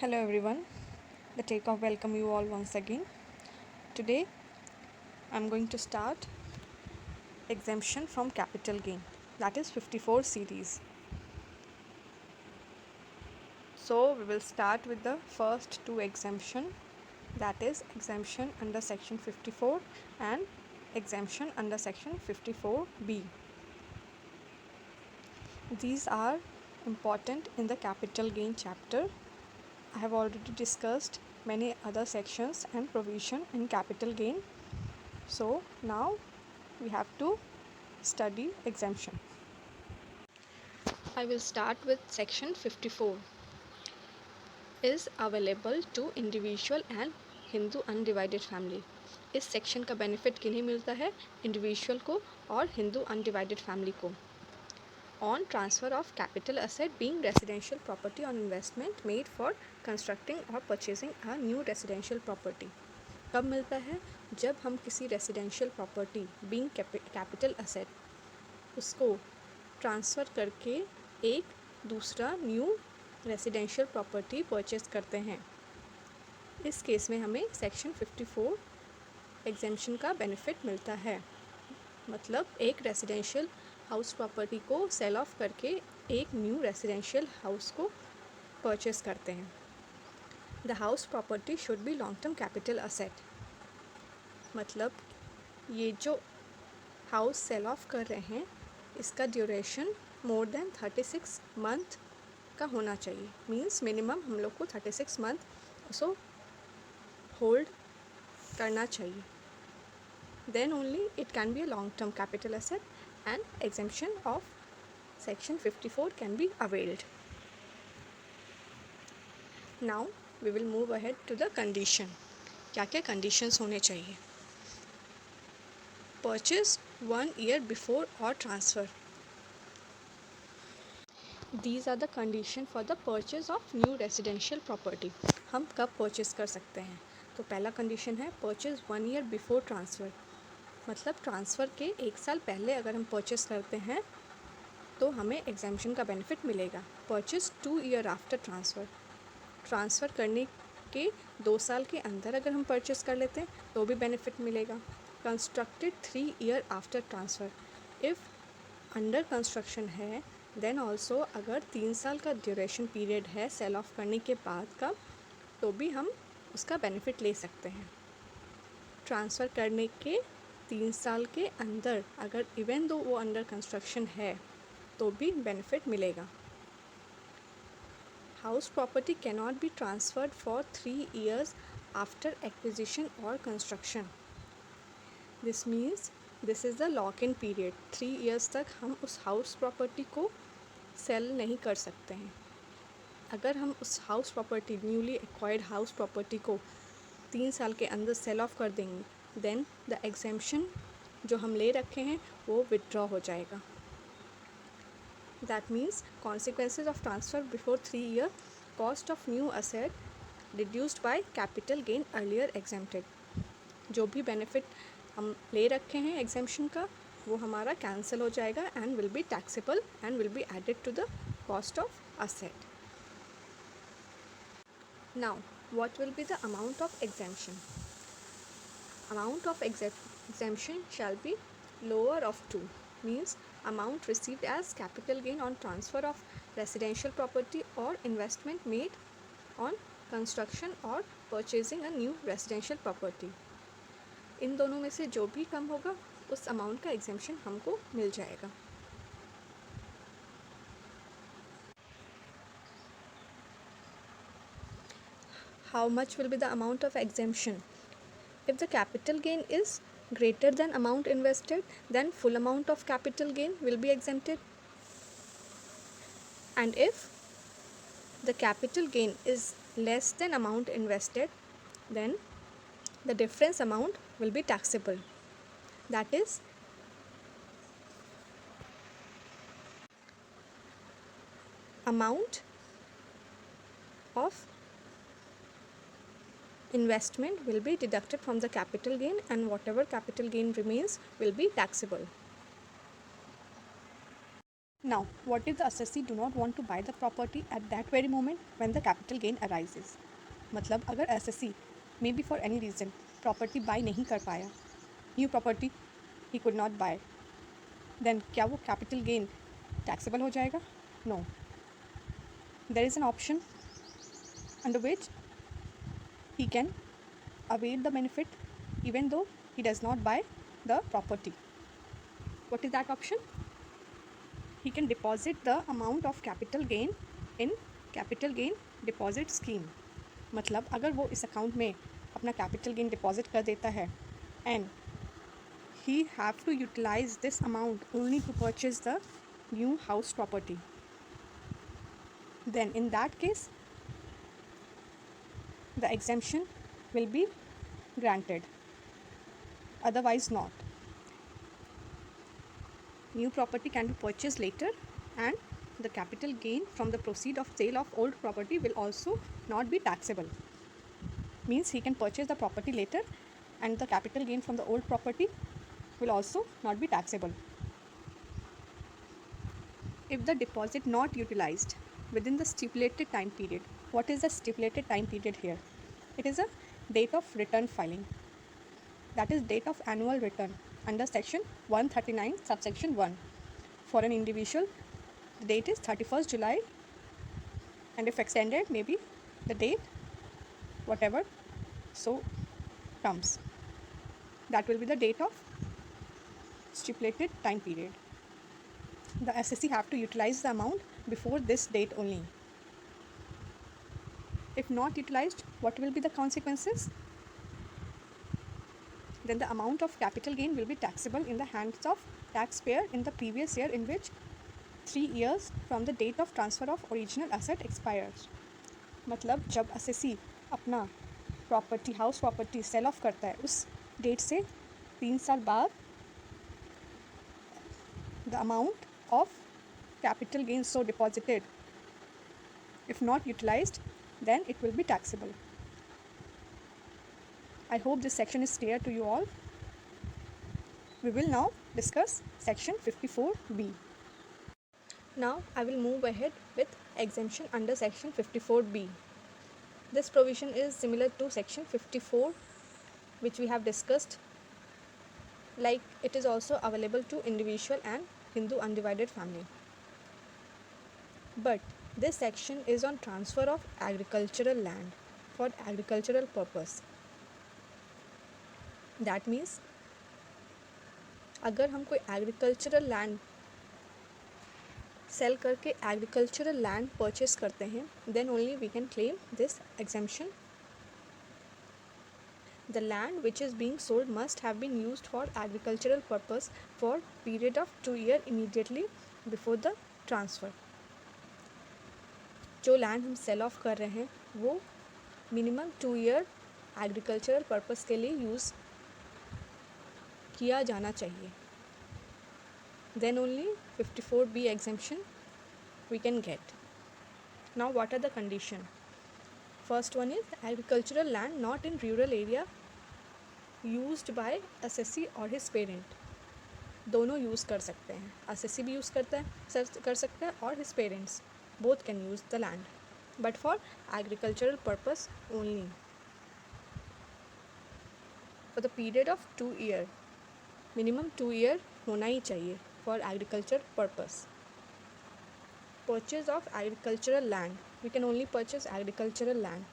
Hello everyone, the Takeoff welcome you all once again. Today I'm going to start exemption from capital gain, that is 54 series. So we will start with the first two exemption, that is exemption under section 54 and exemption under section 54B. These are important in the capital gain chapter. I have already discussed many other sections and provision in capital gain. So now we have to study exemption. I will start with section 54 is available to individual and Hindu undivided family. इस section का benefit किन्हें मिलता है? Individual को और Hindu undivided family को. On transfer of capital asset being residential property on investment made for constructing or purchasing a new residential property. कब मिलता है? जब हम किसी residential property being capital asset उसको ट्रांसफ़र करके एक दूसरा न्यू रेसिडेंशियल प्रॉपर्टी परचेस करते हैं. इस केस में हमें सेक्शन 54 एग्जेम्पशन का बेनिफिट मिलता है. मतलब एक रेसिडेंशियल हाउस प्रॉपर्टी को सेल ऑफ करके एक न्यू रेसिडेंशियल हाउस को परचेस करते हैं. The house property should be long term capital asset. मतलब ये जो हाउस सेल ऑफ कर रहे हैं इसका ड्यूरेशन मोर देन 36 मंथ का होना चाहिए. मीन्स मिनिमम हम लोग को 36 मंथ उसको होल्ड करना चाहिए. Then only it can be a long term capital asset and exemption of section 54 can be availed. Now we will move ahead to the condition. क्या क्या conditions होने चाहिए? Purchase 1 year before or transfer. These are the condition for the purchase of new residential property. हम कब purchase कर सकते हैं? तो पहला condition है purchase 1 year before transfer. मतलब ट्रांसफ़र के एक साल पहले अगर हम परचेस करते हैं तो हमें एग्जेम्पशन का बेनिफिट मिलेगा. Purchase 2 year after transfer. Transfer करने के 2 साल के अंदर अगर हम परचेस कर लेते हैं तो भी बेनिफिट मिलेगा. Constructed 3 year after transfer. If under construction है देन ऑल्सो अगर 3 साल का ड्यूरेशन पीरियड है सेल ऑफ करने के बाद का तो भी हम उसका बेनिफिट ले सकते हैं. ट्रांसफ़र करने के 3 साल के अंदर अगर इवन दो वो अंडर कंस्ट्रक्शन है तो भी बेनिफिट मिलेगा. House property can not be transferred for 3 years after acquisition और construction. This means this is the lock in period. 3 years तक हम उस हाउस प्रॉपर्टी को सेल नहीं कर सकते हैं. अगर हम उस house property newly acquired house property को 3 साल के अंदर सेल ऑफ कर देंगे देन द एग्जेम्पशन जो हम ले रखे हैं वो विथड्रॉ हो जाएगा. That means consequences of transfer before 3 year. Cost of new asset reduced by capital gain earlier exempted. जो भी बेनिफिट हम ले रखे हैं एग्जेम्पशन का वो हमारा कैंसिल हो जाएगा and will be taxable and will be added to the cost of asset. Now what will be the amount of exemption? Amount of exemption shall be lower of 2, means amount received as capital gain on transfer of residential property or investment made on construction or purchasing a new residential property. इन दोनों में से जो भी कम होगा उस amount का exemption हमको मिल जाएगा. How much will be the amount of exemption? If the capital gain is greater than amount invested, then full amount of capital gain will be exempted. And if the capital gain is less than amount invested, then the difference amount will be taxable. That is, amount of investment will be deducted from the capital gain and whatever capital gain remains will be taxable. Now, what if the assessee do not want to buy the property at that very moment when the capital gain arises? मतलब अगर assessee may be for any reason property buy नहीं कर पाया, new property ही could not buy, then क्या वो capital gain taxable हो जाएगा? No. There is an option under which he can avail the benefit even though he does not buy the property. What is that option? He can deposit the amount of capital gain in capital gain deposit scheme. मतलब अगर वो इस account में अपना capital gain deposit कर देता है and he have to utilize this amount only to purchase the new house property, then in that case the exemption will be granted, otherwise not. New property can be purchased later and the capital gain from the proceed of sale of old property will also not be taxable. Means he can purchase the property later and the capital gain from the old property will also not be taxable. If the deposit not utilized within the stipulated time period, what is the stipulated time period here? It is a date of return filing, that is date of annual return under section 139 subsection 1. For an individual the date is 31st July and if extended maybe the date whatever so comes, that will be the date of stipulated time period. The assessee have to utilize the amount before this date only. If not utilized, what will be the consequences? Then the amount of capital gain will be taxable in the hands of taxpayer in the previous year in which 3 years from the date of transfer of original asset expires. मतलब जब assessee अपना property house property sale off करता है उस date से 3 साल बाद the amount of capital gain so deposited, if not utilized, then it will be taxable. I hope this section is clear to you all. We will now discuss section 54B. Now I will move ahead with exemption under section 54B. This provision is similar to section 54 which we have discussed, like it is also available to individual and Hindu undivided family. But this section is on transfer of agricultural land for agricultural purpose. That means अगर हम कोई agricultural land sale करके agricultural land purchase करते हैं then only we can claim this exemption. The land which is being sold must have been used for agricultural purpose for period of 2 years immediately before the transfer. जो land हम cell of कर रहे हैं वो minimum 2 year agricultural purpose के लिए use किया जाना चाहिए. Then only 54B exemption we can get. Now what are the condition? First one is agricultural land not in rural area used by assessee or his parent. दोनों use कर सकते हैं, assessee भी यूज़ कर सकते हैं और his parents both can use the land, but for agricultural purpose only for the period of 2 year. minimum 2 year होना ही चाहिए for agriculture purpose. Purchase of agricultural land, we can only purchase agricultural land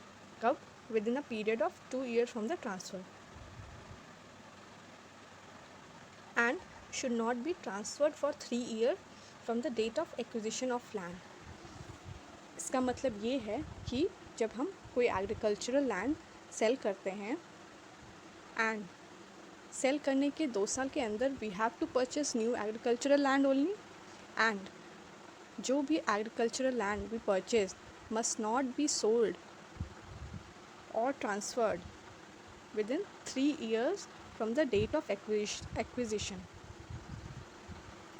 कब? Within a period of 2 years from the transfer, and should not be transferred for 3 years from the date of acquisition of land. इसका मतलब ये है कि जब हम कोई agricultural land cell करते हैं एंड सेल करने के 2 साल के अंदर we have to purchase new agricultural land only, and जो भी agricultural land we purchase must not be sold और transferred within 3 years from the date of acquisition.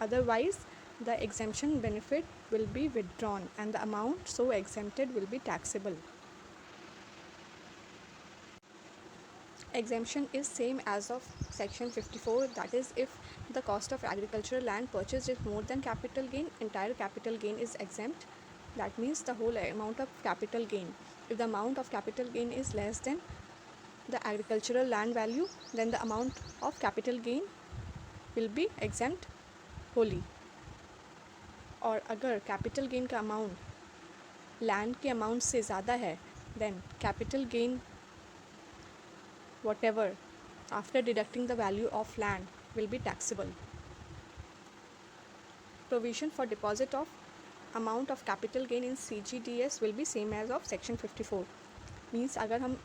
Otherwise, the exemption benefit will be withdrawn and the amount so exempted will be taxable. Exemption is same as of section 54, that is if the cost of agricultural land purchased is more than capital gain, entire capital gain is exempt. That means the whole amount of capital gain. If the amount of capital gain is less than the agricultural land value, then the amount of capital gain will be exempt wholly. और अगर capital gain का amount land के amount से ज़्यादा है, then capital gain whatever after deducting the value of land will be taxable. Provision for deposit of amount of capital gain in CGDS will be same as of section 54. Means अगर हम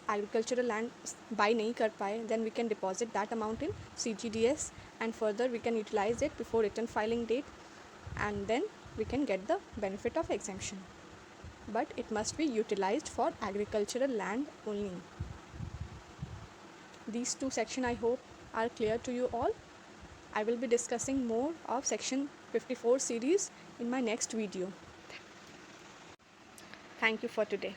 agricultural land buy नहीं कर पाए, then we can deposit that amount in CGDS and further we can utilize it before return filing date and then we can get the benefit of exemption. But it must be utilized for agricultural land only. These two sections I hope are clear to you all. I will be discussing more of section 54 series in my next video. Thank you for today.